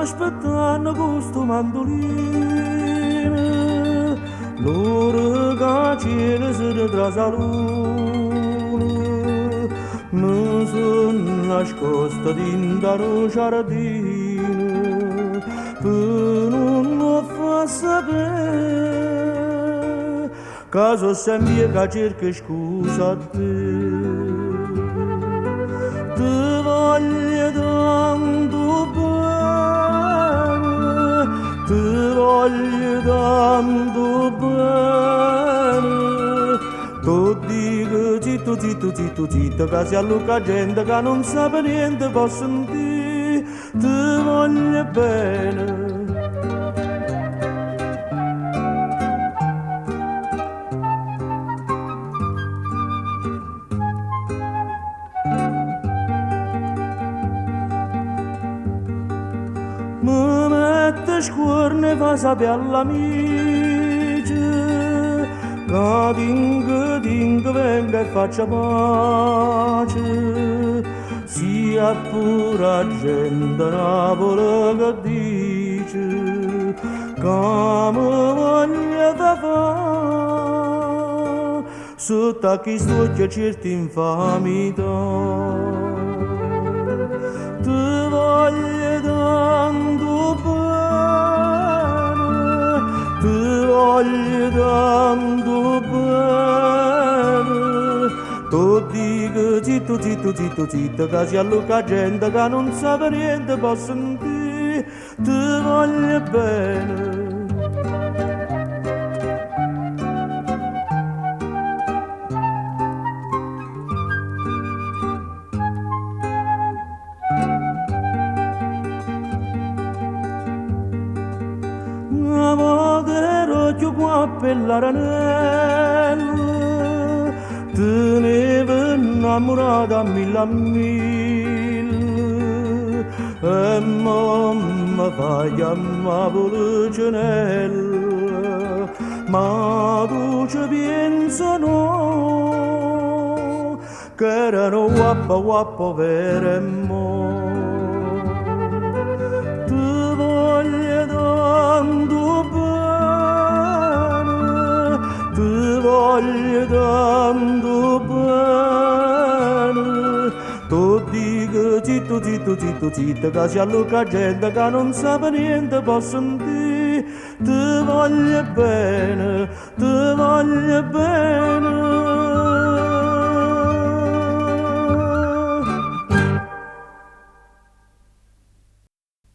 aspettando questo mandolino, loro cacciere se ne trasalune, mi sono nascosta dentro lo giardino, per non mi fa sapere, che so sempre che cerco scusa a te. Ti voglio tanto bene, ti voglio tanto bene. Tu dico zitto, zitto, zitto, zitto, che si alluca gente che non sa niente, può sentire, ti voglio bene. Mi mette scuorne e fa sapere all'amici che dingo venga e faccia pace, sia pure gente Napoli che dice che mi voglia da fare sotto a chi studia certi infamità. Ti voglio tanto bene, ti voglio tanto bene. Tu dico zitto, zitto, zitto, zitto, che si alluca gente che non sa niente, può sentire, ti voglio bene. Una volta ero più qua per l'aranello, tenevo innamorata a mille, e mamma fa chiamare Policinello, ma tu ci pensi no, che erano guappa guappa vere e mo. Ti voglio tanto bene, ti voglio tanto bene. Tu dico zitto, zitto, zitto, zitto, che si alluca gente che non sa niente, può sentire, ti voglio bene, ti voglio bene.